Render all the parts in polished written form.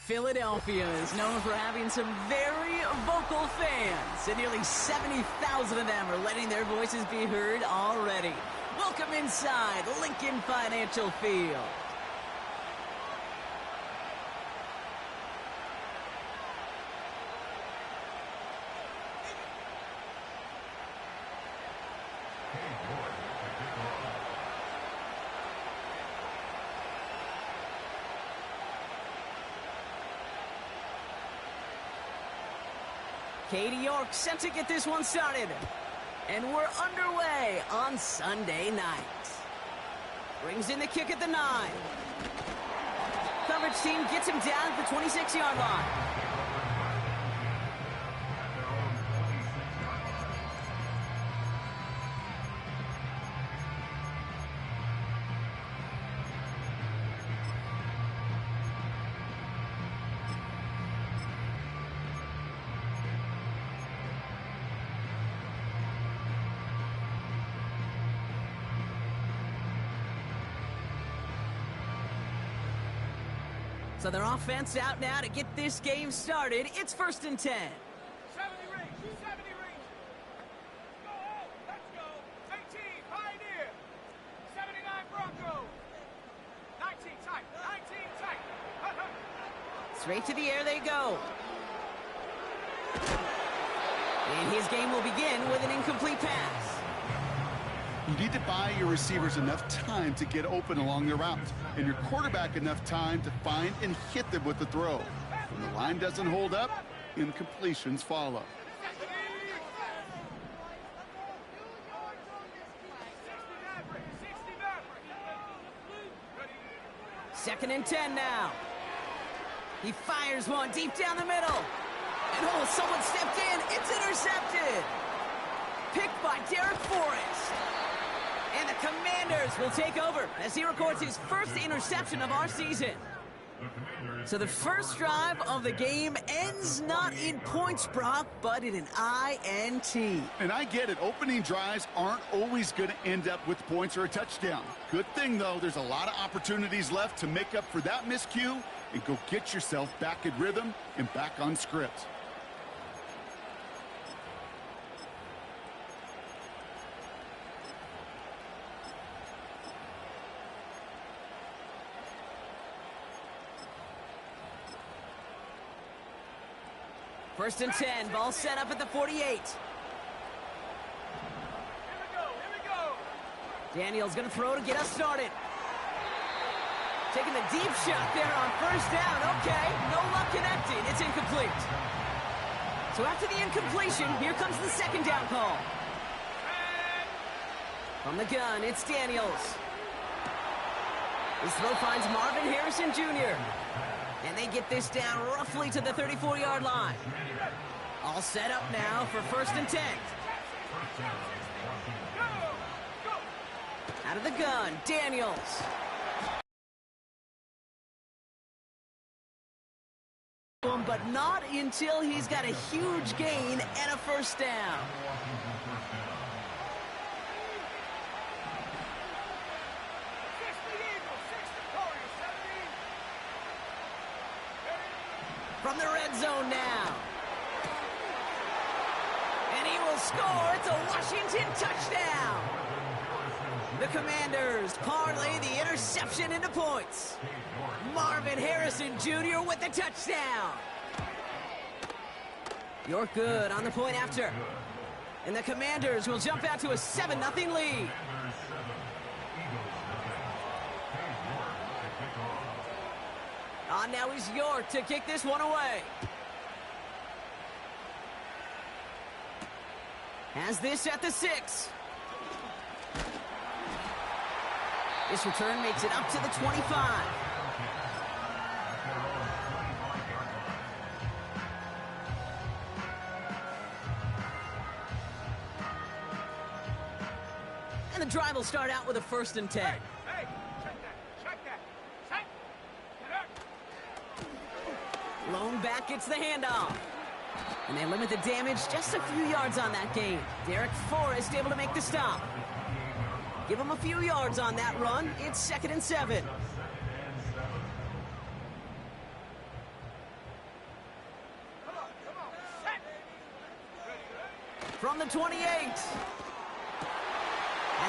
Philadelphia is known for having some very vocal fans, and nearly 70,000 of them are letting their voices be heard already. Welcome inside Lincoln Financial Field. Katie York set to get this one started. And we're underway on Sunday night. Brings in the kick at the 9. Coverage team gets him down at the 26-yard line. So their offense out now to get this game started. It's 1st and 10. 70 range, 70 range. Go home, let's go. 18, Pioneer. 79, Bronco. 19 tight, 19 tight. Straight to the air they go. And his game will begin with an incomplete pass. You need to buy your receivers enough time to get open along their routes, and your quarterback enough time to find and hit them with the throw. When the line doesn't hold up, incompletions follow. 2nd and 10 now. He fires one deep down the middle. And oh, someone stepped in. It's intercepted. Picked by Derek Forrest. And the Commanders will take over as he records his first interception of our season. So the first drive of the game ends not in points, Brock, but in an INT. And I get it. Opening drives aren't always going to end up with points or a touchdown. Good thing, though, there's a lot of opportunities left to make up for that miscue and go get yourself back in rhythm and back on script. First and 10, ball set up at the 48. Here we go. Daniel's going to throw to get us started. Taking the deep shot there on 1st down. Okay, no luck connecting. It's incomplete. So after the incompletion, here comes the 2nd down call. From the gun, it's Daniels. His throw finds Marvin Harrison Jr. And they get this down roughly to the 34-yard line. All set up now for 1st and 10. Out of the gun, Daniels. But not until he's got a huge gain and a 1st down. From the red zone now. And he will score. It's a Washington touchdown. The Commanders parlay the interception into points. Marvin Harrison Jr. with the touchdown. You're good on the point after. And the Commanders will jump out to a 7-0 lead. Now is York to kick this one away. Has this at the 6. This return makes it up to the 25. And the drive will start out with a 1st and 10. Lone back gets the handoff. And they limit the damage just a few yards on that game. Derek Forrest able to make the stop. Give him a few yards on that run. It's 2nd and 7. From the 28. As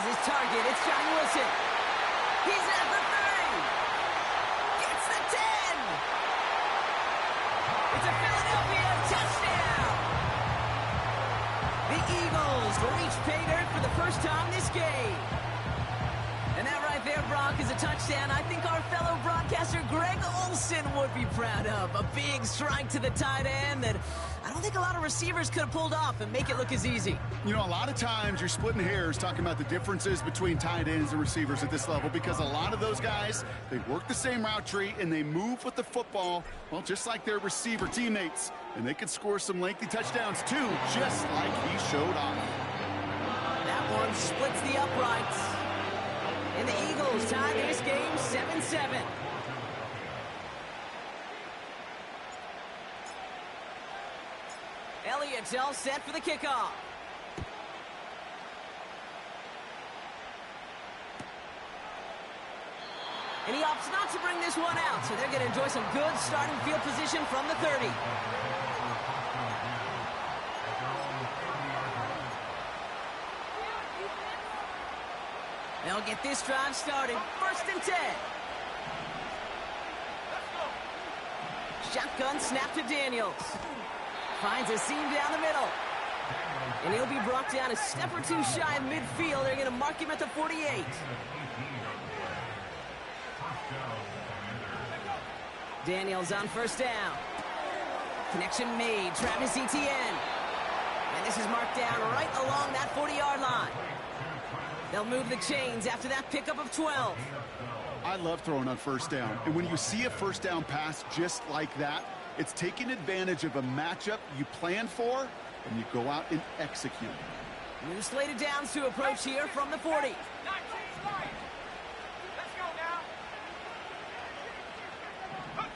his target, it's John Wilson. He's at the 30. Gets the 10. It's a Philadelphia touchdown. The Eagles reach pay dirt for the first time this game. And that right there, Brock, is a touchdown I think our fellow broadcaster Greg Olsen would be proud of. A big strike to the tight end that I don't think a lot of receivers could have pulled off and make it look as easy. You know, a lot of times you're splitting hairs talking about the differences between tight ends and receivers at this level because a lot of those guys, they work the same route tree and they move with the football, well, just like their receiver teammates. And they could score some lengthy touchdowns, too, just like he showed off. That one splits the uprights. And the Eagles tie this game 7-7. Elliott's all set for the kickoff. And he opts not to bring this one out, so they're going to enjoy some good starting field position from the 30. They'll get this drive started. 1st and 10. Shotgun snap to Daniels. Finds a seam down the middle. And he'll be brought down a step or two shy of midfield. They're going to mark him at the 48. Daniels on 1st down. Connection made. Travis Etienne. And this is marked down right along that 40-yard line. They'll move the chains after that pickup of 12. I love throwing on 1st down. And when you see a 1st down pass just like that, it's taking advantage of a matchup you plan for, and you go out and execute. New slated downs to approach here from the 40. 19 right. Let's go now.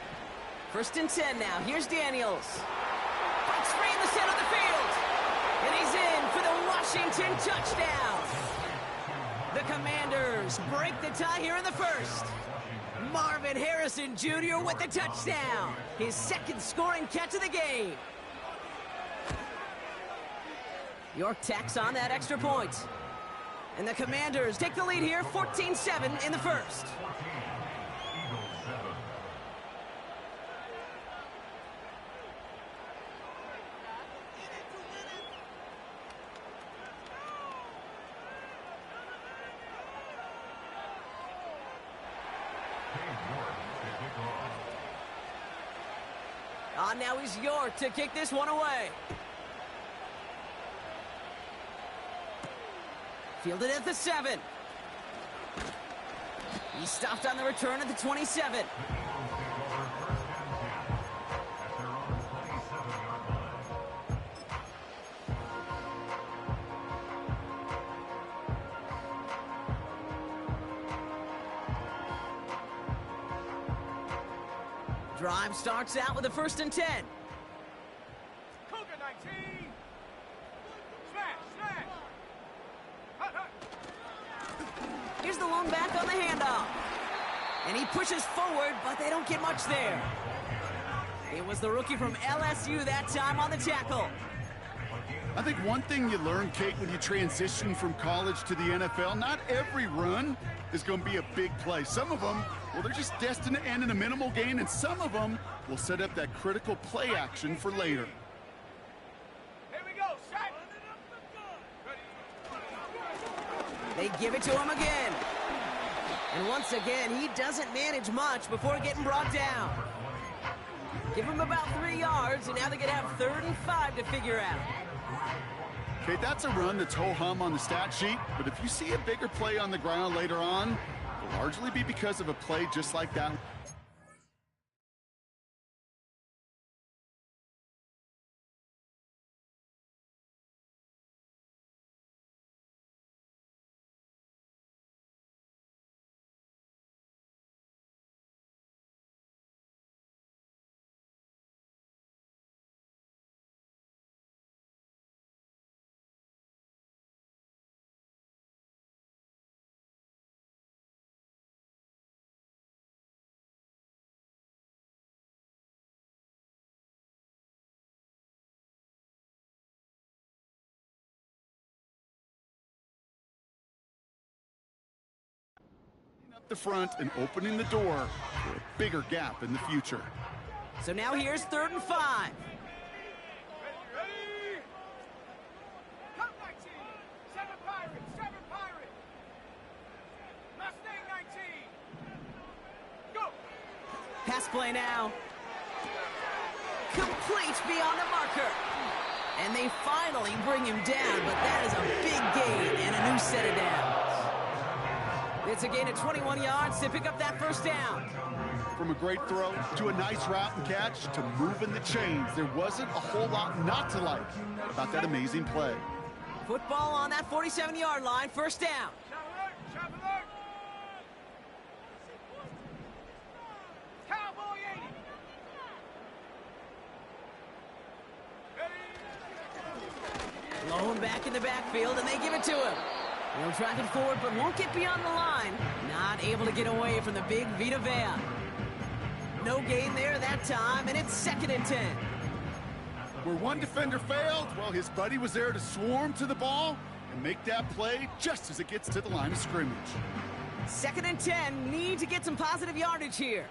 1st and 10 now. Here's Daniels. Breaks free in the center of the field. And he's in for the Washington touchdown. The Commanders break the tie here in the 1st. Marvin Harrison Jr. with the touchdown. His 2nd scoring catch of the game. York tacks on that extra point. And the Commanders take the lead here, 14-7 in the 1st. Now he's York to kick this one away. Fielded at the 7. He stopped on the return at the 27. Drive starts out with a 1st and 10. Cougar 19. Smash, smash. Hut, hut. Here's the lone back on the handoff. And he pushes forward, but they don't get much there. It was the rookie from LSU that time on the tackle. I think one thing you learn, Kate, when you transition from college to the NFL, not every run is going to be a big play. Some of them, well, they're just destined to end in a minimal gain, and some of them will set up that critical play action for later. Here we go, set. They give it to him again. And once again, he doesn't manage much before getting brought down. Give him about 3 yards, and now they're going to have 3rd and 5 to figure out. Okay, that's a run that's ho-hum on the stat sheet, but if you see a bigger play on the ground later on, it'll largely be because of a play just like that. up the front and opening the door for a bigger gap in the future. So now here's 3rd and 5. Ready? Come 19. 7 Pirates. 7 Pirates. Mustang 19. Go. Pass play now. Complete beyond the marker. And they finally bring him down, but that is a big gain and a new set of downs. It's a gain of 21 yards to pick up that 1st down. From a great throw to a nice route and catch to moving the chains, there wasn't a whole lot not to like about that amazing play. Football on that 47-yard line, 1st down. Shot alert. Shot alert. Cowboy 80. Ready? Lone back in the backfield, and they give it to him. He'll track it forward, but won't get beyond the line. Not able to get away from the big Vita Vea. No gain there that time, and it's 2nd and 10. Where one defender failed, well, his buddy was there to swarm to the ball and make that play just as it gets to the line of scrimmage. 2nd and 10, need to get some positive yardage here.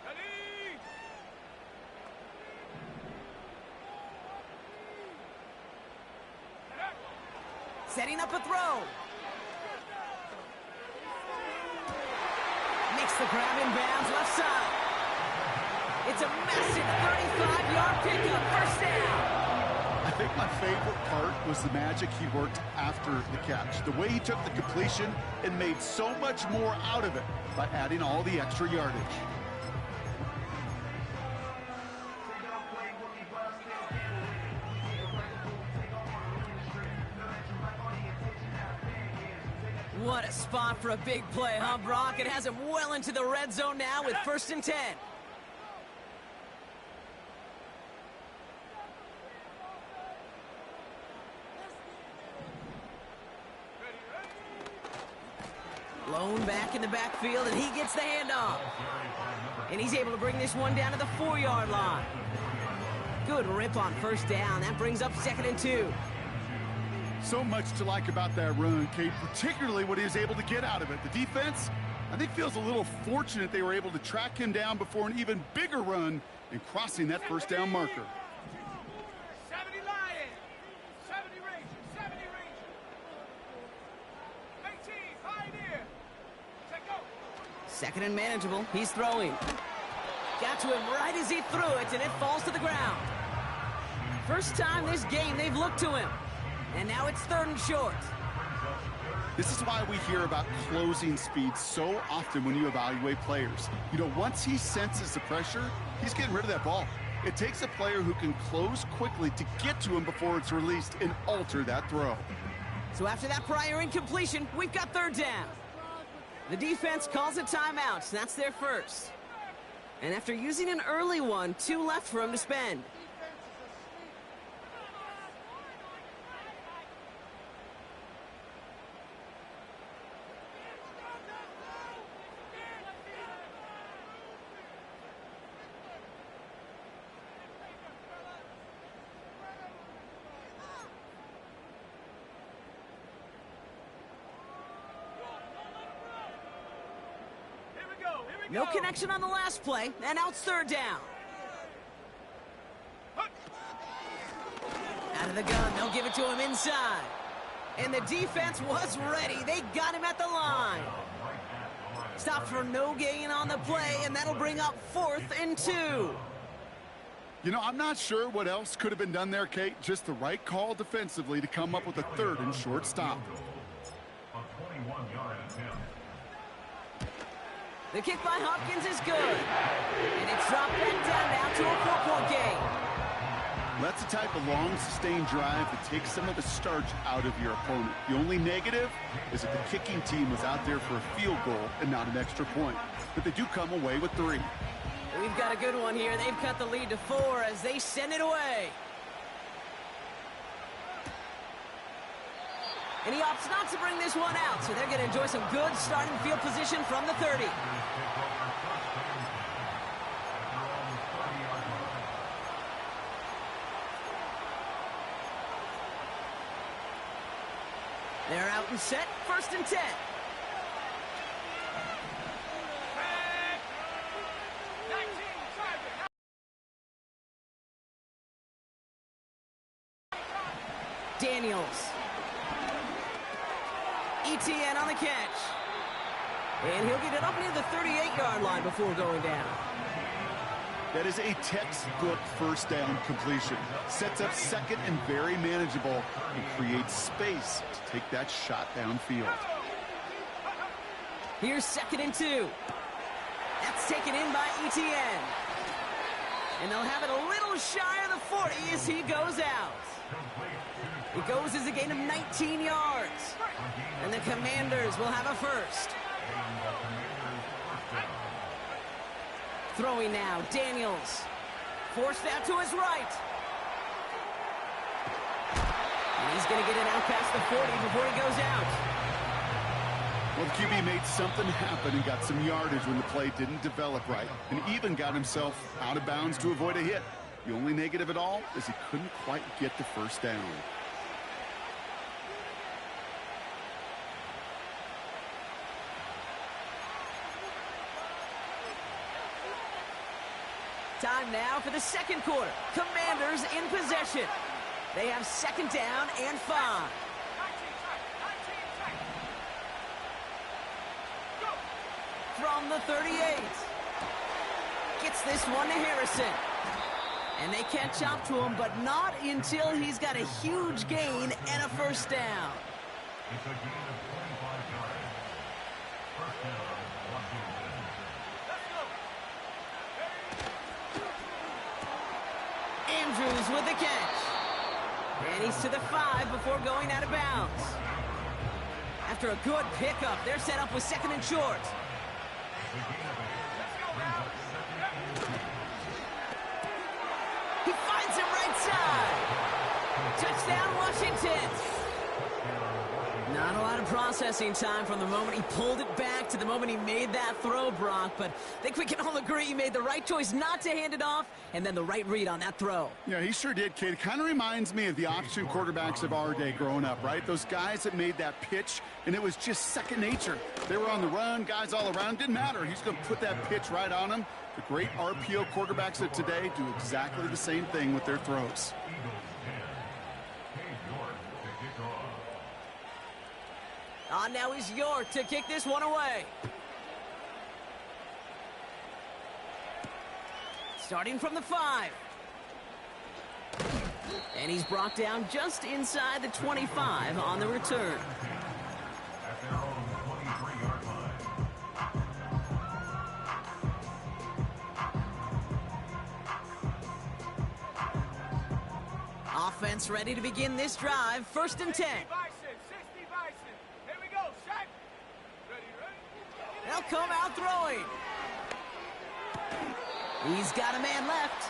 Ready? Setting up a throw. Makes the grab in bounds left side. It's a massive 35-yard pickup, 1st down. I think my favorite part was the magic he worked after the catch. The way he took the completion and made so much more out of it by adding all the extra yardage. What a spot for a big play, huh, Brock? It has him well into the red zone now with 1st and 10. Lone back in the backfield, and he gets the handoff. And he's able to bring this one down to the 4-yard line. Good rip on 1st down. That brings up 2nd and 2. So much to like about that run, Kate, particularly what he was able to get out of it. The defense, I think, feels a little fortunate they were able to track him down before an even bigger run and crossing that 1st down marker. 70 Lions. 70 Rangers. 70 Rangers. 18 Pioneer. Check go. 2nd and manageable. He's throwing. Got to him right as he threw it, and it falls to the ground. First time this game they've looked to him. And now it's 3rd and short. This is why we hear about closing speed so often when you evaluate players. You know, once he senses the pressure, he's getting rid of that ball. It takes a player who can close quickly to get to him before it's released and alter that throw. So after that prior incompletion, we've got 3rd down. The defense calls a timeout. That's their 1st. And after using an early one, 2 left for him to spend. No connection on the last play, and now it's 3rd down. Out of the gun, they'll give it to him inside. And the defense was ready. They got him at the line. Stopped for no gain on the play, and that'll bring up 4th and 2. You know, I'm not sure what else could have been done there, Kate. Just the right call defensively to come up with a 3rd and short stop. The kick by Hopkins is good. And it's dropped back down now to a 4-point game. That's the type of long, sustained drive that takes some of the starch out of your opponent. The only negative is that the kicking team was out there for a field goal and not an extra point. But they do come away with 3. We've got a good one here. They've cut the lead to 4 as they send it away. And he opts not to bring this one out, so they're going to enjoy some good starting field position from the 30. They're out and set, 1st and 10. Daniels. ETN on the catch. And he'll get it up near the 38-yard line before going down. That is a textbook first down completion. Sets up second and very manageable and creates space to take that shot downfield. Here's 2nd and 2. That's taken in by ETN. And they'll have it a little shy of the 40 as he goes out. It goes as a gain of 19 yards. And the Commanders will have a first. Throwing now, Daniels. Forced out to his right. And he's going to get it out past the 40 before he goes out. Well, the QB made something happen and got some yardage when the play didn't develop right, and even got himself out of bounds to avoid a hit. The only negative at all is he couldn't quite get the first down. Time now for the second quarter. Commanders in possession. They have 2nd down and 5. From the 38. Gets this one to Harrison. And they catch up to him, but not until he's got a huge gain and a first down. It's a gain of 25 yards. First down, Washington. Andrews with the catch. And he's to the 5 before going out of bounds. After a good pickup, they're set up with 2nd and short. He finds him right side. Touchdown, Washington. Not a lot of processing time from the moment he pulled it back to the moment he made that throw, Brock. But I think we can all agree he made the right choice not to hand it off, and then the right read on that throw. Yeah, he sure did, kid. It kind of reminds me of the option quarterbacks of our day growing up, right? Those guys that made that pitch, and it was just second nature. They were on the run, guys all around. Didn't matter. He's going to put that pitch right on him. The great RPO quarterbacks of today do exactly the same thing with their throws. On now is York to kick this one away. Starting from the 5. And he's brought down just inside the 25 on the return. At their own 23-yard line. Offense ready to begin this drive. 1st and 10. They'll come out throwing. He's got a man left.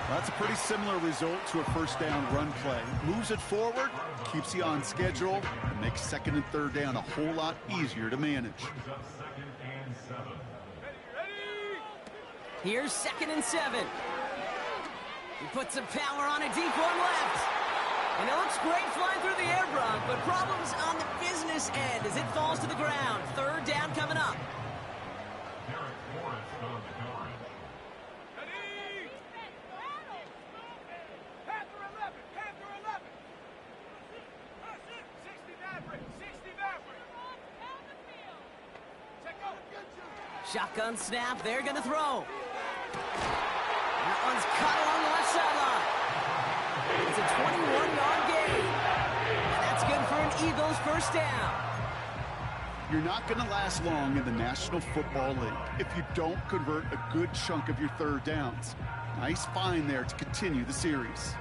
That's a pretty similar result to a first down run play. Moves it forward, keeps you on schedule, and makes 2nd and 3rd down a whole lot easier to manage. Here's 2nd and 7. He puts some power on a deep one left. And it looks great flying through the air, Brock, but problems on the business end as it falls to the ground. 3rd down coming up. Shotgun snap, they're going to throw. That one's cut along the left sideline. It's a 21-yard gain. And that's good for an Eagles first down. You're not going to last long in the National Football League if you don't convert a good chunk of your 3rd downs. Nice find there to continue the series.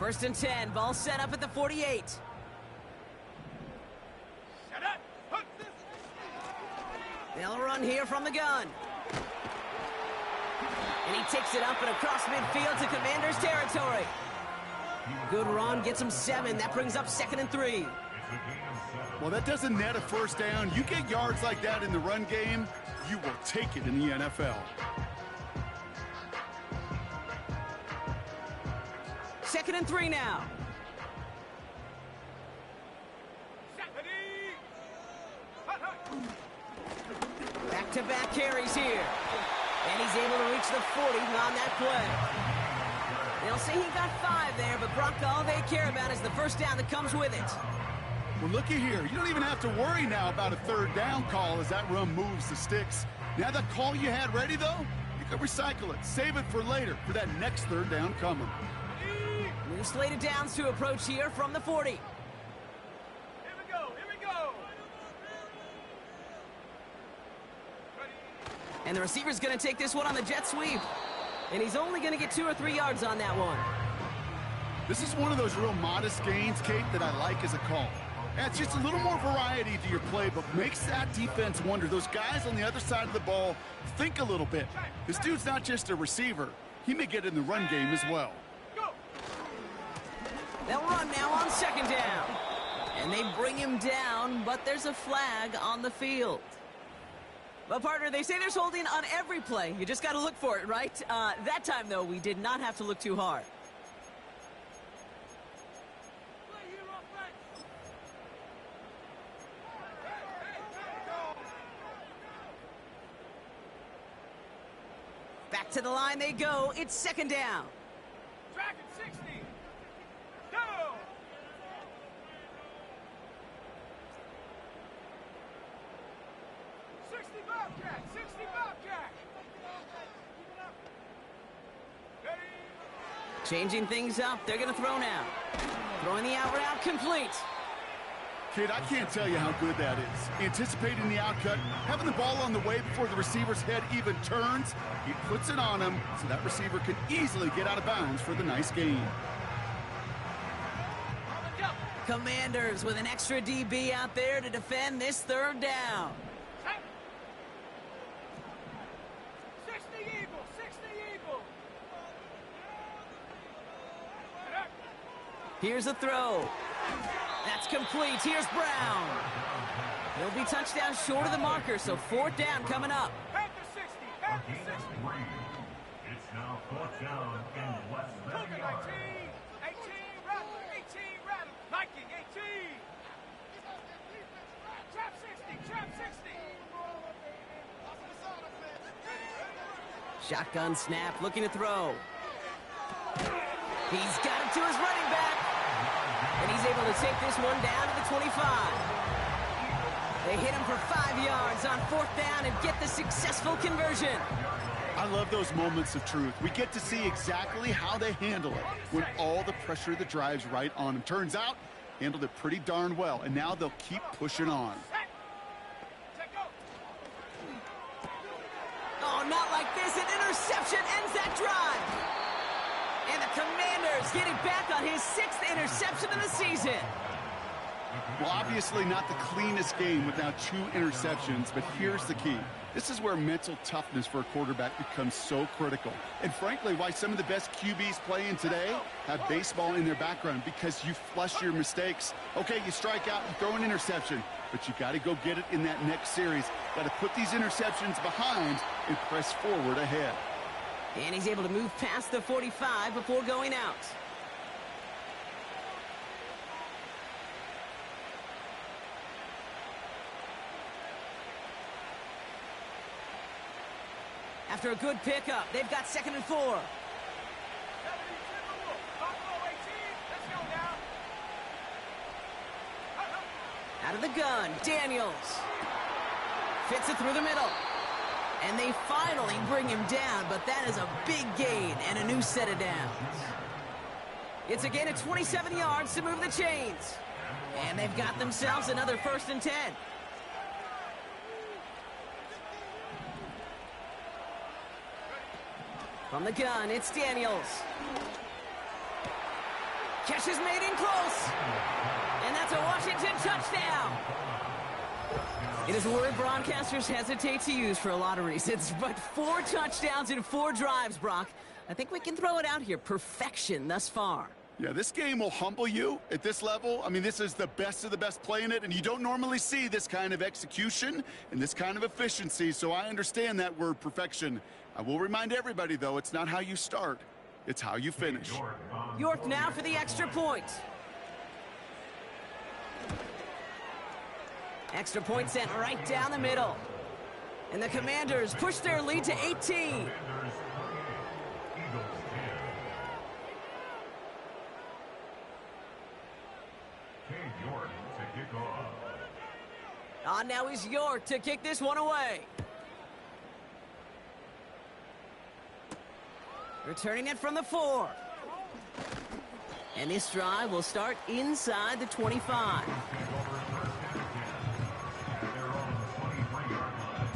1st and 10, ball set up at the 48. They'll run here from the gun. And he takes it up and across midfield to Commanders territory. Good run, gets him 7. That brings up 2nd and 3. Well, that doesn't net a first down. You get yards like that in the run game, you will take it in the NFL. 2nd and 3 now. Back-to-back carries here. And he's able to reach the 40 on that play. They'll say he got 5 there, but Brock, all they care about is the first down that comes with it. Well, looky here. You don't even have to worry now about a third down call as that run moves the sticks. Now that call you had ready, though, you can recycle it. Save it for later for that next third down coming. New slated downs to approach here from the 40. Here we go, here we go. And the receiver's going to take this one on the jet sweep. And he's only going to get 2 or 3 yards on that one. This is one of those real modest gains, Kate, that I like as a call. It's just a little more variety to your play, but makes that defense wonder. Those guys on the other side of the ball think a little bit. This dude's not just a receiver. He may get in the run game as well. They'll run now on second down. And they bring him down, but there's a flag on the field. Well, partner, they say there's holding on every play. You just got to look for it, right? That time, though, we did not have to look too hard. Back to the line they go. It's second down. Track at 60. Go. 60 Bobcat, 60 Bobcat. Ready. Changing things up. They're going to throw now. Throwing the out route complete. Kid, I can't tell you how good that is. Anticipating the outcut, having the ball on the way before the receiver's head even turns, he puts it on him so that receiver can easily get out of bounds for the nice gain. Commanders with an extra DB out there to defend this third down. 60 Eagle, 60 Eagle. Here's a throw. That's complete. Here's Brown. He'll be touchdown short of the marker, so fourth down coming up. Back to 60, back to 60. It's now fourth down and less than Look a at yard. 18, 18 rattle, 18 rattle. Viking, 18. Trap 60, trap 60. Shotgun snap, looking to throw. He's got it to his running back. And he's able to take this one down to the 25. They hit him for 5 yards on fourth down and get the successful conversion. I love those moments of truth. We get to see exactly how they handle it when all the pressure that drives right on them. Turns out, handled it pretty darn well, and now they'll keep pushing on. Oh, not like this. An interception ends that drive. And the Commanders getting back on his 6th interception of the season. Well, obviously not the cleanest game without 2 interceptions, but here's the key. This is where mental toughness for a quarterback becomes so critical. And frankly, why some of the best QBs playing today have baseball in their background, because you flush your mistakes. Okay, you strike out and throw an interception, but you got to go get it in that next series. Got to put these interceptions behind and press forward ahead. And he's able to move past the 45 before going out. After a good pickup, they've got 2nd and 4. Out of the gun, Daniels. Fits it through the middle. And they finally bring him down, but that is a big gain and a new set of downs. It's a gain of 27 yards to move the chains. And they've got themselves another 1st and 10. From the gun, it's Daniels. Catch is made in close. And that's a Washington touchdown. It is a word broadcasters hesitate to use for a lot of reasons, but 4 touchdowns in 4 drives, Brock. I think we can throw it out here. Perfection thus far. Yeah, this game will humble you at this level. I mean, this is the best of the best playing it, and you don't normally see this kind of execution and this kind of efficiency, so I understand that word perfection. I will remind everybody, though, it's not how you start, it's how you finish. York now for the extra point. Extra point sent right down the middle. And the Commanders push their lead to 18. kickoff. On now is York to kick this one away. Returning it from the 4. And this drive will start inside the 25. Take over first and 10 at their own 23-yard line.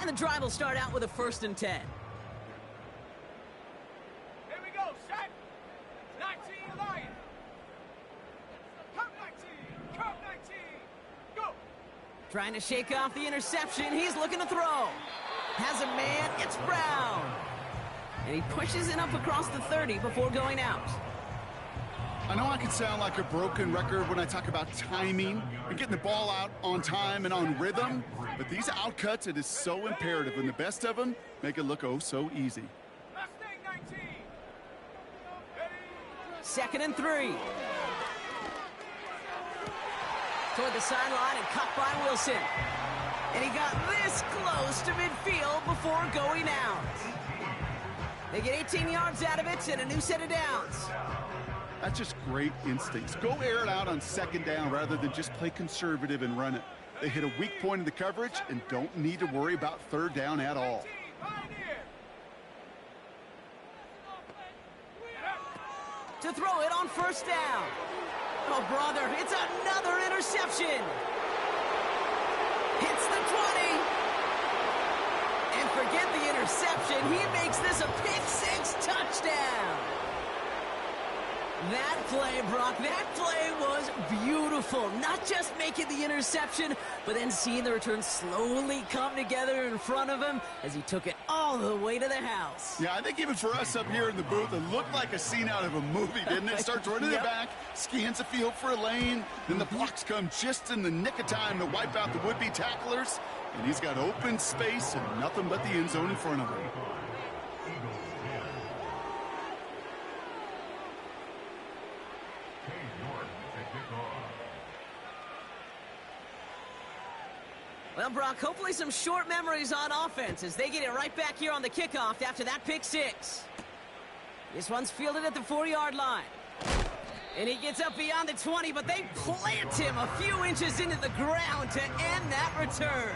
And the drive will start out with a 1st and 10. Here we go, set. 19 Lions. Come 19. Come 19. Go. Trying to shake off the interception. He's looking to throw. Has a man. It's Brown. And he pushes it up across the 30 before going out. I know I can sound like a broken record when I talk about timing and getting the ball out on time and on rhythm, but these outcuts, it is so imperative, and the best of them make it look oh so easy. Mustang 19. Ready. 2nd and 3. Toward the sideline and caught by Wilson. And he got this close to midfield before going out. They get 18 yards out of it and a new set of downs. That's just great instincts. Go air it out on 2nd down rather than just play conservative and run it. They hit a weak point in the coverage and don't need to worry about 3rd down at all. 19, Pioneer. To throw it on 1st down. Oh, brother, it's another interception. Hits the 20. And forget the interception. He makes this a pick-6 touchdown. That play, Brock, that play was beautiful. Not just making the interception, but then seeing the return slowly come together in front of him as he took it all the way to the house. Yeah, I think even for us up here in the booth, it looked like a scene out of a movie, didn't it? Starts running Yep. it back, scans the field for a lane, then the blocks come just in the nick of time to wipe out the would-be tacklers, and he's got open space and nothing but the end zone in front of him. Well, Brock, hopefully some short memories on offense as they get it right back here on the kickoff after that pick-6. This one's fielded at the 4-yard line. And he gets up beyond the 20, but they plant him a few inches into the ground to end that return.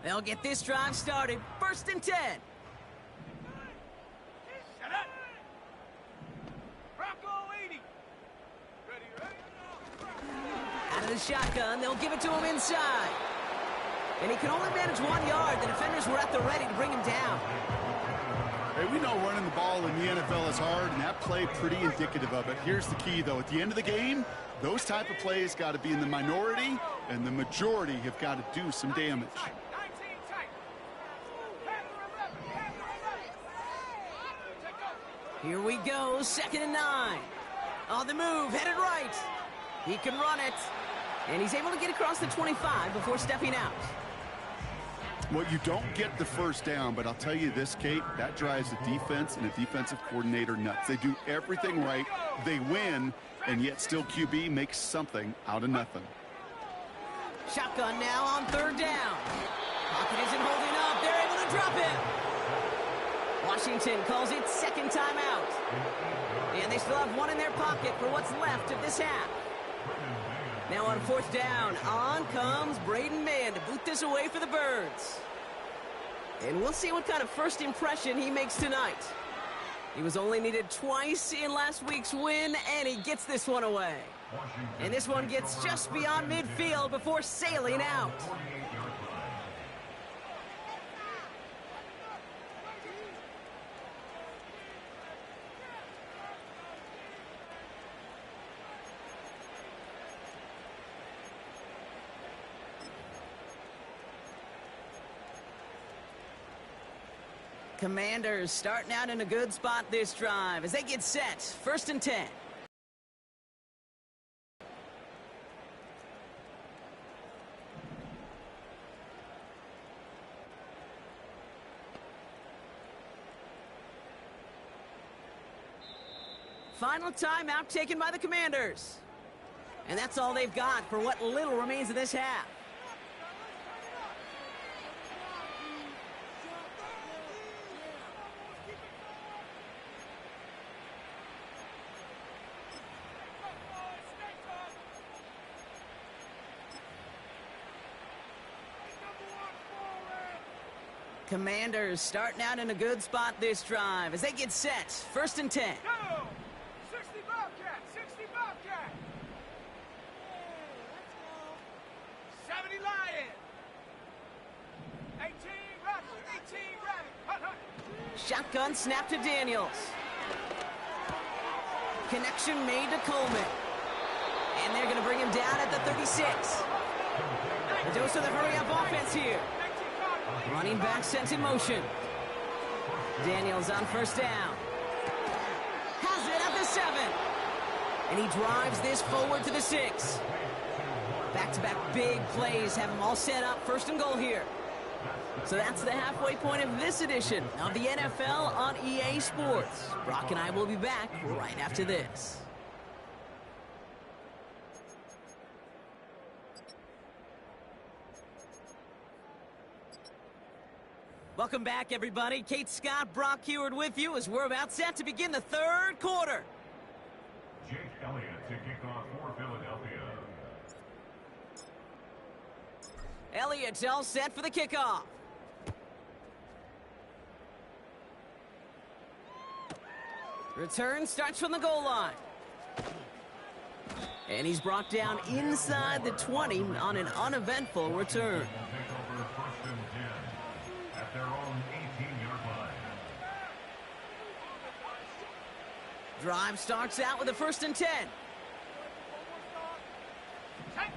They'll get this drive started. 1st and 10. Set up. Bronco 80. Ready. Out of the shotgun, they'll give it to him inside. And he can only manage 1 yard. The defenders were at the ready to bring him down. Hey, we know running the ball in the NFL is hard, and that play pretty indicative of it. Here's the key, though. At the end of the game, those type of plays got to be in the minority, and the majority have got to do some damage. 19 tight. Panther 11. Take over. Here we go, 2nd and 9. On the move, headed right. He can run it. And he's able to get across the 25 before stepping out. Well, you don't get the 1st down, but I'll tell you this, Kate, that drives the defense and a defensive coordinator nuts. They do everything right, they win, and yet still QB makes something out of nothing. Shotgun now on 3rd down. Pocket isn't holding up. They're able to drop him. Washington calls it 2nd timeout. And they still have one in their pocket for what's left of this half. Now on 4th down, on comes Braden Mann to boot this away for the Birds. And we'll see what kind of first impression he makes tonight. He was only needed twice in last week's win, and he gets this one away. And this one gets just beyond midfield before sailing out. Commanders starting out in a good spot this drive as they get set. 1st and 10. Final timeout taken by the Commanders. And that's all they've got for what little remains of this half. Commanders starting out in a good spot this drive as they get set. 1st and 10. Go! 60 Bobcat! 60 Bobcat! 70 Lion! 18 Rattler! 18 Rabbit! Hunt, hunt! Shotgun snap to Daniels. Connection made to Coleman. And they're going to bring him down at the 36. The dose of the hurry-up offense here. Running back sent in motion. Daniels on 1st down. Has it at the 7. And he drives this forward to the 6. Back-to-back big plays have them all set up. 1st and goal here. So that's the halfway point of this edition of the NFL on EA Sports. Brock and I will be back right after this. Welcome back, everybody. Kate Scott, Brock Heward with you as we're about set to begin the 3rd quarter. Jake Elliott to kick off for Philadelphia. Elliott's all set for the kickoff. Return starts from the goal line. And he's brought down inside the 20 on an uneventful return. Take over 1st and 10 at their own 18-yard line. Drive starts out with a 1st and 10. Take!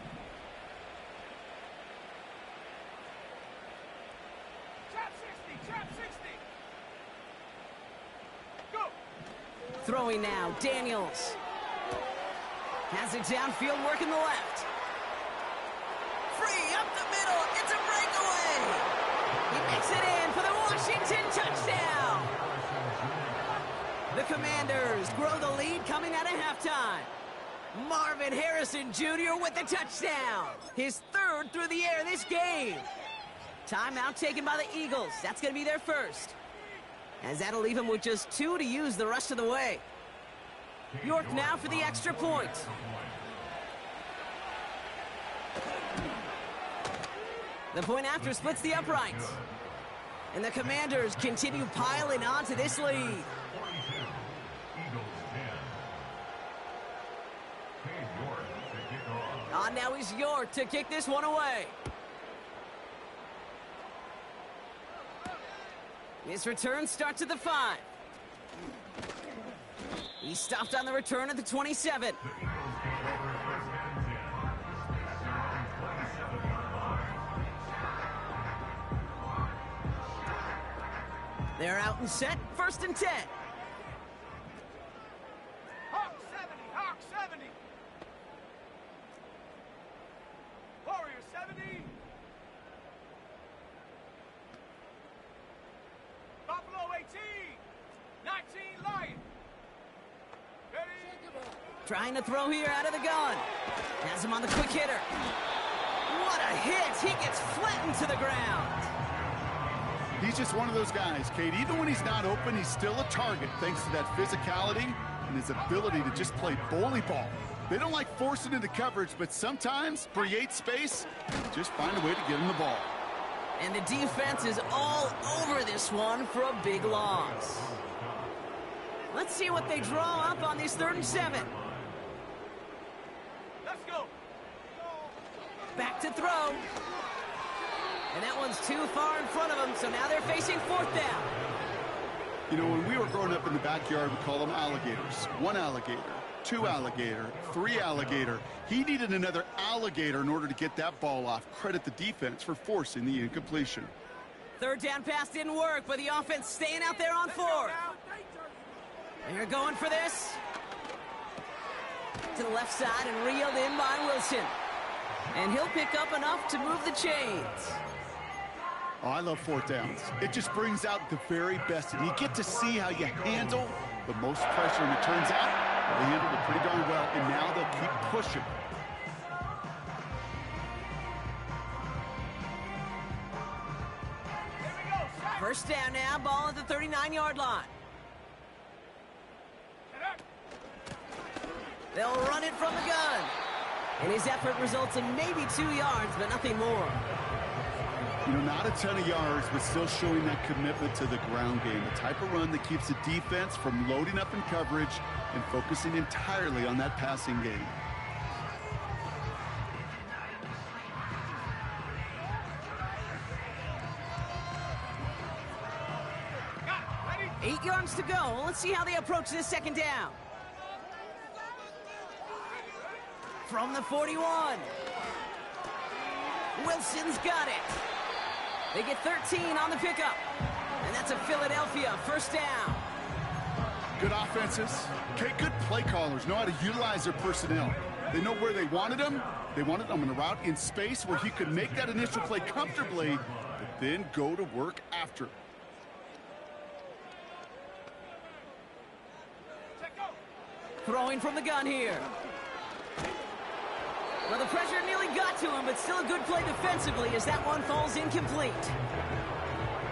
Trap 60! Trap 60! Go! Throwing now, Daniels. Has it downfield, working the left. Free up the middle, it's a breakaway. He makes it in for the Washington touchdown. The Commanders grow the lead coming out of halftime. Marvin Harrison Jr. with the touchdown. His 3rd through the air this game. Timeout taken by the Eagles. That's going to be their 1st. As that'll leave him with just 2 to use the rest of the way. York now for the extra point. The point after splits the uprights. And the Commanders continue piling onto this lead. 42, Eagles 10. Cade York to kick off. On now is York to kick this one away. His return starts at the 5. He stopped on the return at the 27. The Eagles take over 1st and 10 at their own 27-yard line. They're out and set. 1st and 10. Hawk 70! Hawk 70! Warrior 70! Buffalo 18! 19 Lion! Ready? Trying to throw here out of the gun. Has him on the quick hitter. What a hit. He gets flattened to the ground. He's just one of those guys, Kate. Even when he's not open, he's still a target thanks to that physicality and his ability to just play bully ball. They don't like forcing into coverage, but sometimes create space and just find a way to get him the ball. And the defense is all over this one for a big loss. Let's see what they draw up on this 3rd and 7. Let's go! Back to throw. And that one's too far in front of them, so now they're facing 4th down. You know, when we were growing up in the backyard, we call them alligators. 1 alligator, 2 alligator, 3 alligator. He needed another alligator in order to get that ball off. Credit the defense for forcing the incompletion. 3rd down pass didn't work, but the offense staying out there on 4th. They're going for this. To the left side and reeled in by Wilson. And he'll pick up enough to move the chains. Oh, I love 4th downs. It just brings out the very best, and you get to see how you handle the most pressure, and it turns out They handled it pretty darn well, and now they'll keep pushing. First down now, ball at the 39-yard line. They'll run it from the gun. And his effort results in maybe 2 yards, but nothing more. You know, not a ton of yards, but still showing that commitment to the ground game. The type of run that keeps the defense from loading up in coverage and focusing entirely on that passing game. Ready? 8 yards to go. Let's see how they approach this second down. From the 41. Wilson's got it. They get 13 on the pickup. And that's a Philadelphia first down. Good offenses. Okay, good play callers know how to utilize their personnel. They know where they wanted them. They wanted them on a route in space where he could make that initial play comfortably, but then go to work after. Throwing from the gun here. Well, the pressure nearly got to him, but still a good play defensively as that one falls incomplete.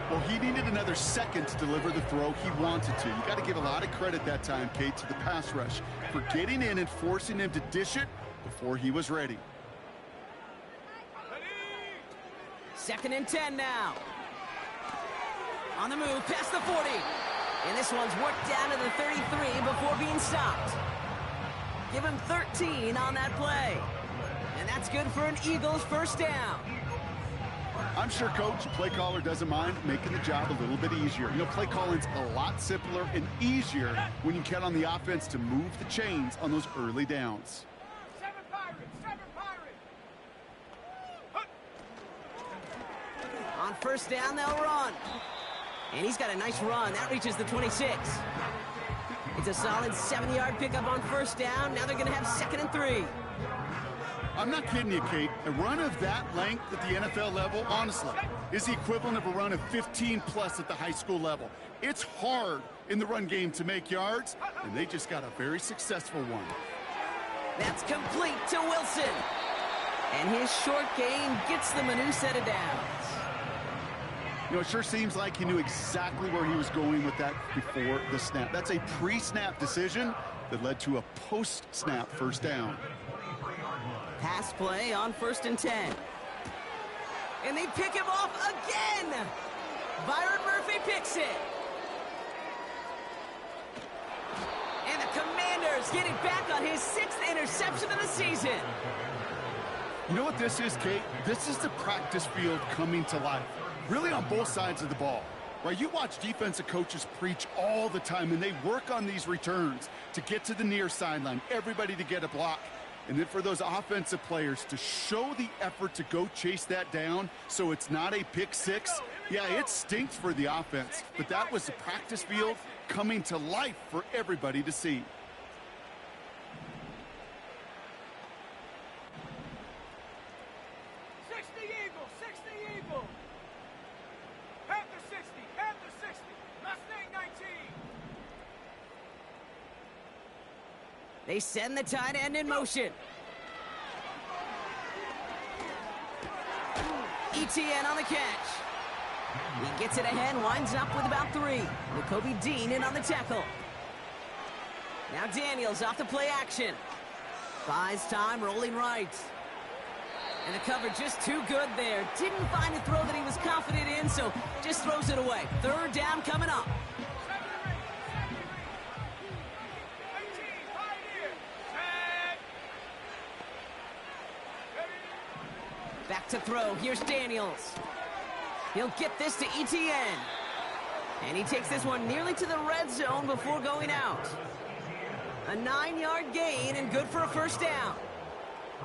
Well, he needed another second to deliver the throw he wanted to. You got to give a lot of credit that time, Kate, to the pass rush for getting in and forcing him to dish it before he was ready. Second and 10 now. On the move, past the 40. And this one's worked down to the 33 before being stopped. Give him 13 on that play. And that's good for an Eagles first down. I'm sure Coach, play caller, doesn't mind making the job a little bit easier. You know, play calling's a lot simpler and easier when you count on the offense to move the chains on those early downs. 7 Pirates! 7 Pirates! On first down, they'll run. And he's got a nice run. That reaches the 26. It's a solid 7-yard pickup on first down. Now they're going to have second and 3. I'm not kidding you, Kate. A run of that length at the NFL level, honestly, is the equivalent of a run of 15-plus at the high school level. It's hard in the run game to make yards, and they just got a very successful one. That's complete to Wilson. And his short gain gets them a new set of downs. You know, it sure seems like he knew exactly where he was going with that before the snap. That's a pre-snap decision that led to a post-snap first down. Pass play on first and 10. And they pick him off again. Byron Murphy picks it. And the Commanders get it back on his 6th interception of the season. You know what this is, Kate? This is the practice field coming to life. Really on both sides of the ball. Right, you watch defensive coaches preach all the time, and they work on these returns to get to the near sideline, everybody to get a block. And then for those offensive players to show the effort to go chase that down so it's not a pick six, yeah, it stinks for the offense. But that was the practice field coming to life for everybody to see. They send the tight end in motion. ETN on the catch. He gets it ahead, winds up with about 3. Jacoby Dean in on the tackle. Now Daniels off the play action. Buys time, rolling right. And the cover just too good there. Didn't find a throw that he was confident in, so just throws it away. Third down coming up. Back to throw. Here's Daniels. He'll get this to ETN. And he takes this one nearly to the red zone before going out. A 9-yard gain and good for a first down.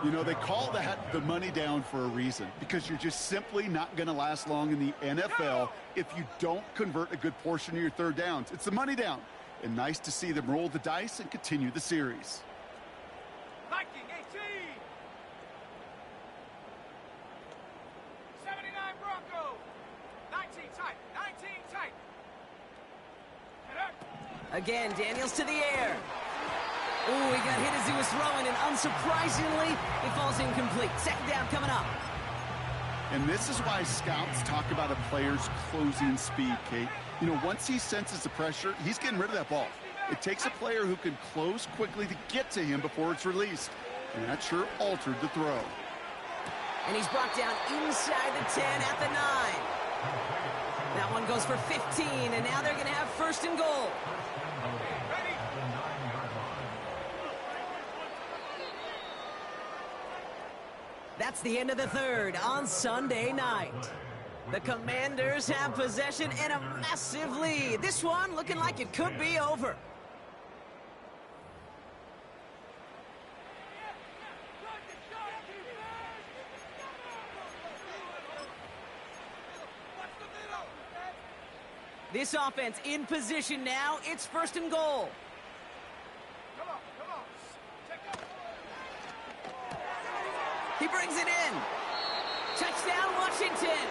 You know, they call that the money down for a reason, because you're just simply not going to last long in the NFL if you don't convert a good portion of your third downs. It's the money down. And nice to see them roll the dice and continue the series. Viking 18. 79 Broncos. 19 tight. 19 tight. Again, Daniels to the air. Oh, he got hit as he was throwing, and unsurprisingly, he falls incomplete. Second down coming up. And this is why scouts talk about a player's closing speed, Kate. You know, once he senses the pressure, he's getting rid of that ball. It takes a player who can close quickly to get to him before it's released. And that sure altered the throw. And he's brought down inside the 10 at the 9. That one goes for 15, and now they're going to have first and goal. That's the end of the third on Sunday night. The Commanders have possession and a massive lead. This one looking like it could be over. This offense in position now. It's first and goal. He brings it in. Touchdown, Washington.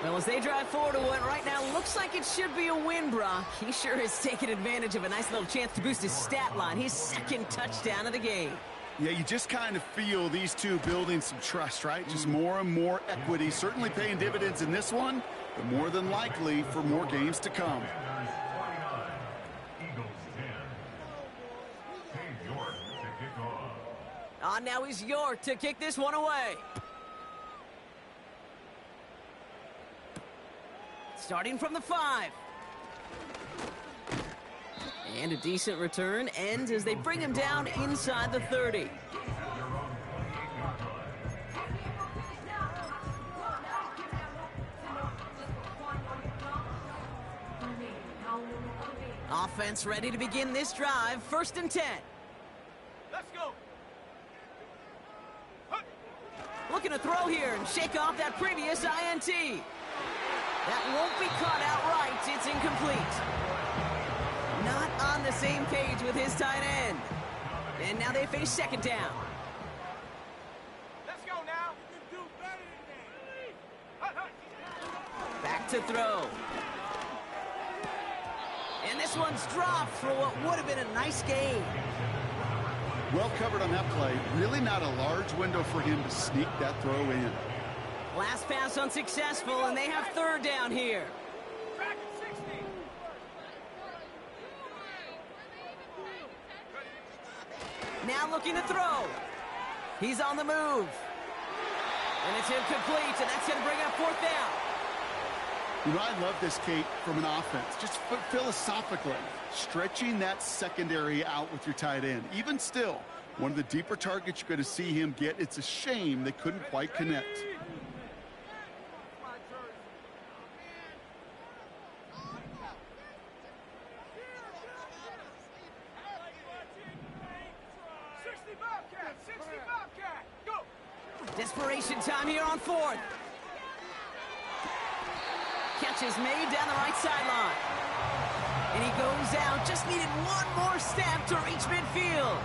Well, as they drive forward to what right now looks like it should be a win, Brock, he sure has taken advantage of a nice little chance to boost his stat line. His second touchdown of the game. Yeah, you just kind of feel these two building some trust, right? Just more and more equity. Certainly paying dividends in this one, but more than likely for more games to come. Now he's York to kick this one away. Starting from the 5. And a decent return ends as they bring him down inside the 30. Offense ready to begin this drive. First and 10. Let's go. Looking to throw here and shake off that previous INT. That won't be caught outright. It's incomplete. Not on the same page with his tight end. And now they face second down. Let's go now. You can do better than that. Back to throw. And this one's dropped for what would have been a nice gain. Well covered on that play. Really not a large window for him to sneak that throw in. Last pass unsuccessful, and they have third down here. Back at 60. Now looking to throw. He's on the move. And it's incomplete, and that's going to bring up fourth down. You know, I love this, Kate, from an offense. Just philosophically, stretching that secondary out with your tight end. Even still, one of the deeper targets you're going to see him get. It's a shame they couldn't quite connect. Desperation time here on fourth. Catch is made down the right sideline. And he goes out. Just needed one more step to reach midfield.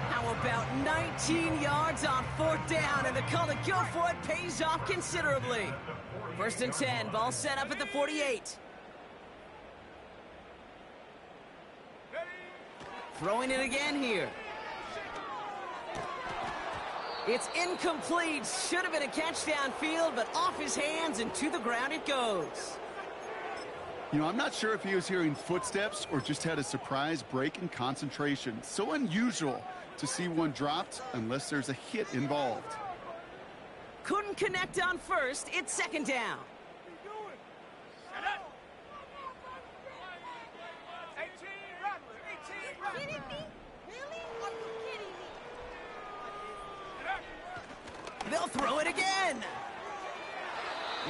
How about 19 yards on fourth down? And the call to go for it pays off considerably. First and 10. Ball set up at the 48. Throwing it again here. It's incomplete. Should have been a catch downfield, but off his hands and to the ground it goes. You know, I'm not sure if he was hearing footsteps or just had a surprise break in concentration. So unusual to see one dropped unless there's a hit involved. Couldn't connect on first. It's second down. 18, Kidding me? Really? Are you kidding me? They'll throw it again.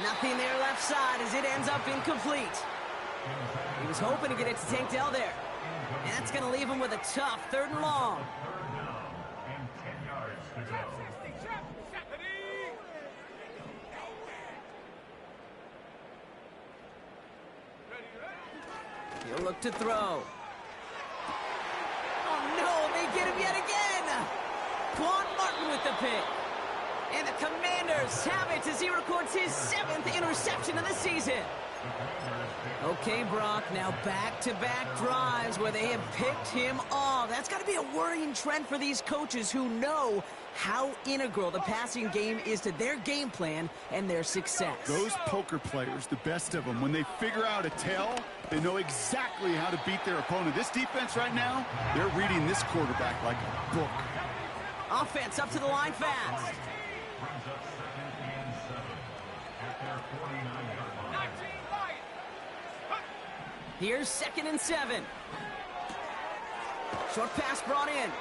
Nothing there left side as it ends up incomplete. He was hoping to get it to Tank Dell there. And that's going to leave him with a tough third and long. He'll look to throw. Oh no, they get him yet again. Quan Martin with the pick. And the Commanders have it as he records his 7th interception of the season. Okay, Brock, now back-to-back drives where they have picked him off. That's got to be a worrying trend for these coaches who know how integral the passing game is to their game plan and their success. Those poker players, the best of them, when they figure out a tell, they know exactly how to beat their opponent. This defense right now, they're reading this quarterback like a book. Offense up to the line fast. Brings up 2nd and 7 at their 49-yard line. 19 Lions. Here's 2nd and 7. Short pass brought in.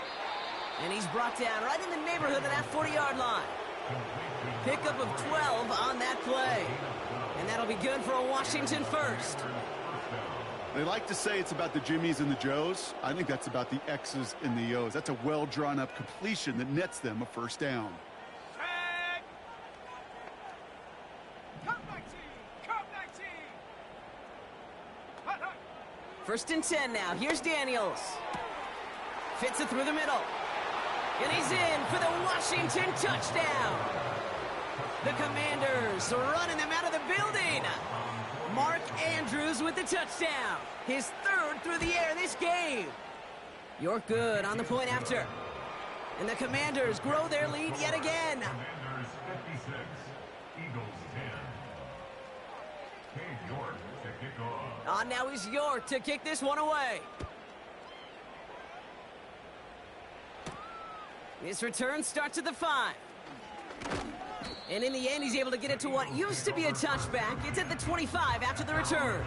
And he's brought down right in the neighborhood of that 40-yard line. Pickup of 12 on that play. And that'll be good for a Washington first. They like to say it's about the Jimmies and the Joes. I think that's about the X's and the O's. That's a well-drawn-up completion that nets them a first down. Tag. Come 19. Come 19. Hut, hut. 1st and 10 now. Here's Daniels. Fits it through the middle. And he's in for the Washington touchdown. The Commanders running them out of the building. Mark Andrews with the touchdown. His 3rd through the air this game. You're good on the point after. And the Commanders grow their lead yet again. Commanders 56, Eagles 10. Cade York to kick off. On now is York to kick this one away. This return starts at the 5. And in the end, he's able to get it to what used to be a touchback. It's at the 25 after the return.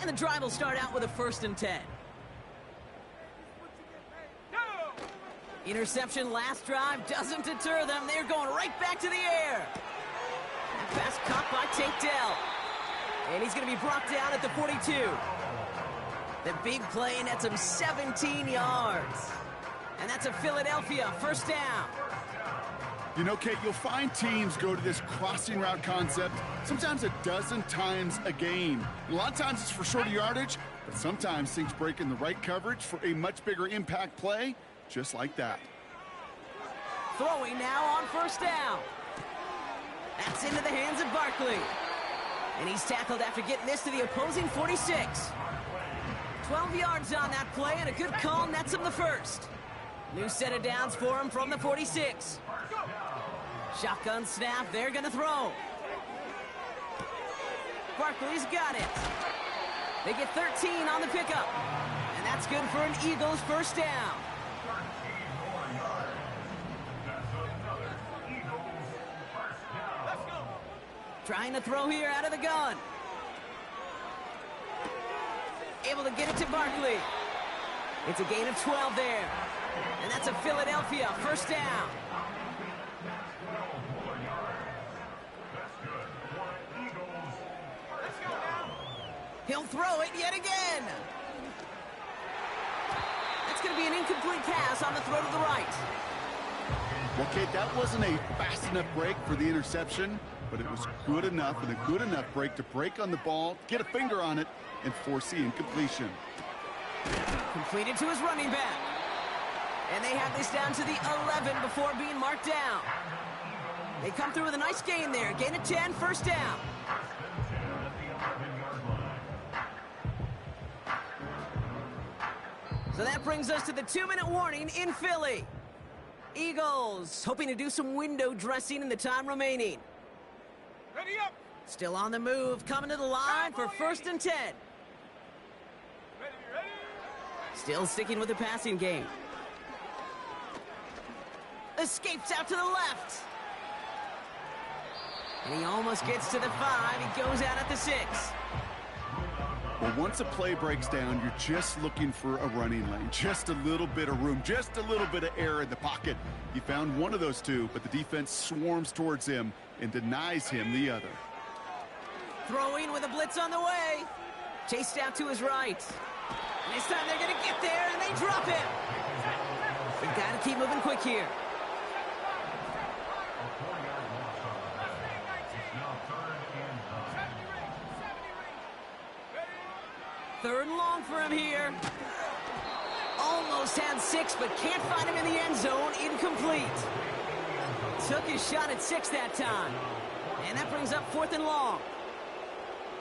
And the drive will start out with a 1st and 10. No. Interception last drive doesn't deter them. They're going right back to the air. Pass caught by Tate Dell. And he's going to be brought down at the 42. The big play nets him 17 yards. And that's a Philadelphia first down. You know, Kate, you'll find teams go to this crossing route concept sometimes a dozen times a game. A lot of times it's for shorter yardage, but sometimes things break in the right coverage for a much bigger impact play, just like that. Throwing now on first down. That's into the hands of Barkley. And he's tackled after getting this to the opposing 46. 12 yards on that play, and a good call nets him the first. New set of downs for him from the 46. Shotgun snap, they're going to throw. Barkley's got it. They get 13 on the pickup. And that's good for an Eagles first down. Trying to throw here out of the gun. Able to get it to Barkley. It's a gain of 12 there. And that's a Philadelphia first down. He'll throw it yet again. That's going to be an incomplete pass on the throw to the right. Well, Kate, that wasn't a fast enough break for the interception, but it was good enough and a good enough break to break on the ball, get a finger on it, and force the incompletion. Completed to his running back. And they have this down to the 11 before being marked down. They come through with a nice gain there. Gain of 10, first down. So that brings us to the 2-minute warning in Philly. Eagles hoping to do some window dressing in the time remaining. Ready up. Still on the move, coming to the line for 1st and 10. Ready. Still sticking with the passing game. Escapes out to the left. And he almost gets to the 5. He goes out at the 6. Well, once a play breaks down, you're just looking for a running lane. Just a little bit of room, just a little bit of air in the pocket. He found one of those two, but the defense swarms towards him and denies him the other. Throwing with a blitz on the way. Chased out to his right. And this time they're going to get there, and they drop him. You got to keep moving quick here. Third and long for him here. Almost Almost had 6, but can't find him in the end zone. Incomplete. Took his shot at 6 that time. And that brings up 4th and long.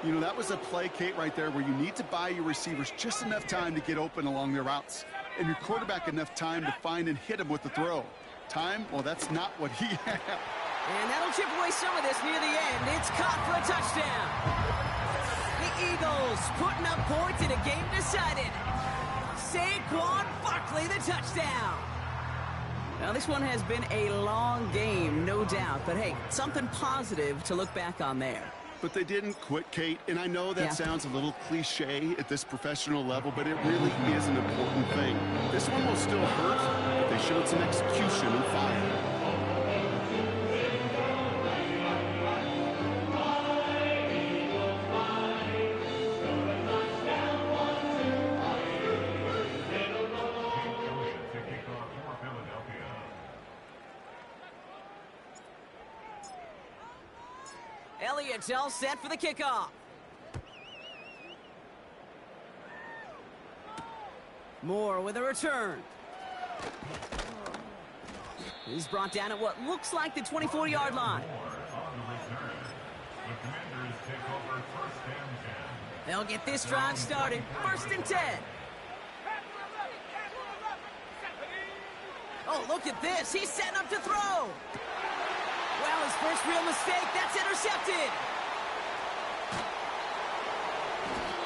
You know, that was a play, Kate, right there where you need to buy your receivers just enough time to get open along their routes. And your quarterback enough time to find and hit him with the throw. Time? Well, that's not what he had. And that'll chip away some of this near the end. It's caught for a touchdown. The Eagles putting up points in a game decided. Saquon Barkley, the touchdown. Now, this one has been a long game, no doubt. But, hey, something positive to look back on there. But they didn't quit, Kate, and I know that sounds a little cliche at this professional level, but it really is an important thing. This one will still hurt, but they showed some execution and fire. Elliott's all set for the kickoff. Moore with a return. He's brought down at what looks like the 24-yard line. They'll get this drive started. 1st and 10. Oh, look at this. He's setting up to throw. Well, his first real mistake, that's intercepted.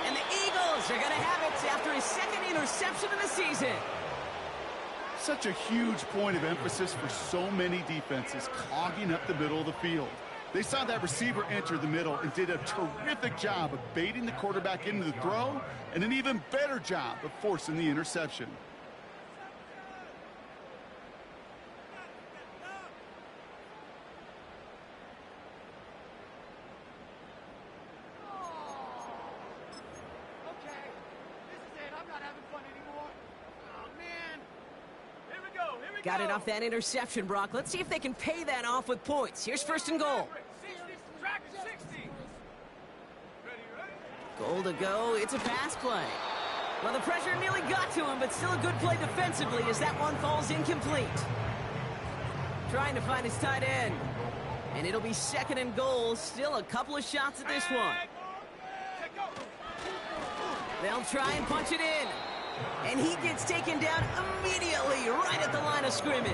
And the Eagles are going to have it after his 2nd interception of the season. Such a huge point of emphasis for so many defenses, clogging up the middle of the field. They saw that receiver enter the middle and did a terrific job of baiting the quarterback into the throw, and an even better job of forcing the interception. Got it off that interception, Brock. Let's see if they can pay that off with points. Here's 1st and goal. Goal to go. It's a pass play. Well, the pressure nearly got to him, but still a good play defensively as that one falls incomplete. Trying to find his tight end. And it'll be 2nd and goal. Still a couple of shots at this one. They'll try and punch it in. And he gets taken down immediately right at the line of scrimmage.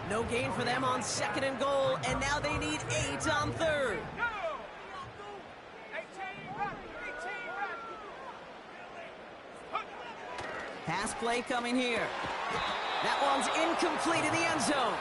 No gain for them on 2nd and goal, and now they need 8 on 3rd. Pass play coming here. That one's incomplete in the end zone.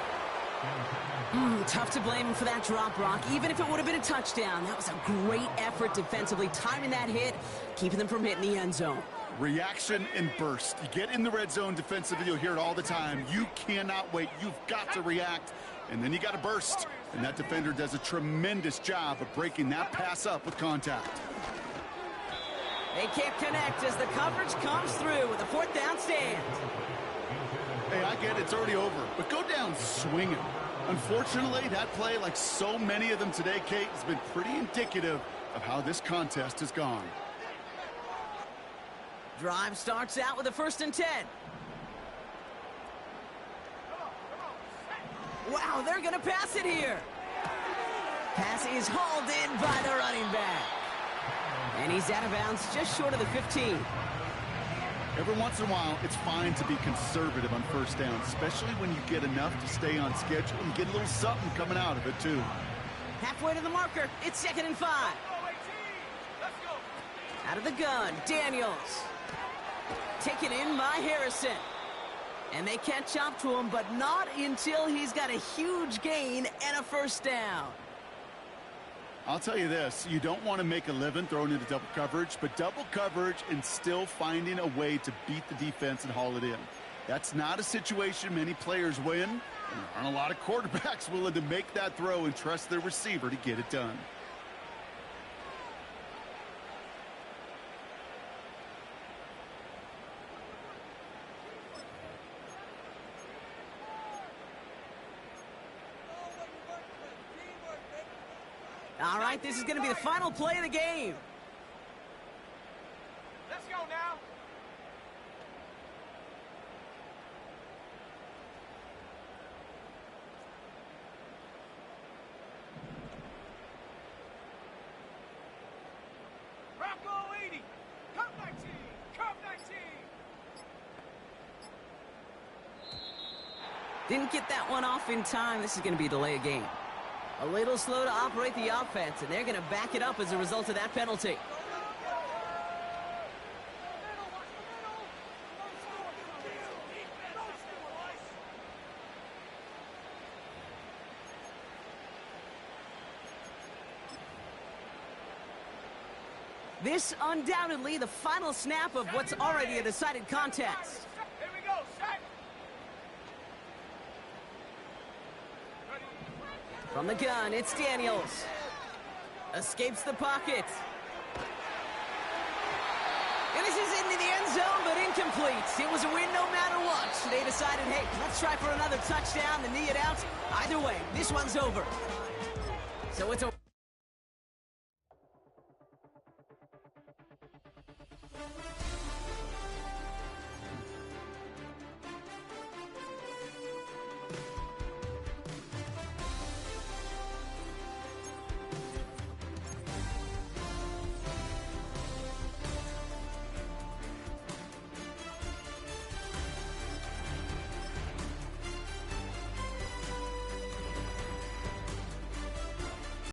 Tough to blame him for that drop, Brock. Even if it would have been a touchdown, that was a great effort defensively, timing that hit, keeping them from hitting the end zone. Reaction and burst. You get in the red zone defensively, you'll hear it all the time. You cannot wait. You've got to react, and then you got to burst. And that defender does a tremendous job of breaking that pass up with contact. They can't connect as the coverage comes through with a 4th down stand. Hey, I get it. It's already over, but go down swinging. Unfortunately, that play, like so many of them today, Kate, has been pretty indicative of how this contest has gone. Drive starts out with a 1st and 10. Wow, they're going to pass it here. Pass is hauled in by the running back. And he's out of bounds just short of the 15. Every once in a while, it's fine to be conservative on 1st down, especially when you get enough to stay on schedule and get a little something coming out of it, too. Halfway to the marker. It's 2nd and 5. Out of the gun, Daniels. Taken in by Harrison. And they catch up to him, but not until he's got a huge gain and a 1st down. I'll tell you this, you don't want to make a living throwing into double coverage, but double coverage and still finding a way to beat the defense and haul it in. That's not a situation many players win, and there aren't a lot of quarterbacks willing to make that throw and trust their receiver to get it done. All right, this is going to be the final play of the game. Let's go now. Didn't get that one off in time. This is going to be a delay of game. A little slow to operate the offense, and they're going to back it up as a result of that penalty. This undoubtedly the final snap of what's already a decided contest. Here we go, set. From the gun, it's Daniels. Escapes the pocket. And this is into the end zone, but incomplete. It was a win no matter what. They decided, hey, let's try for another touchdown, the knee it out. Either way, this one's over. So it's a...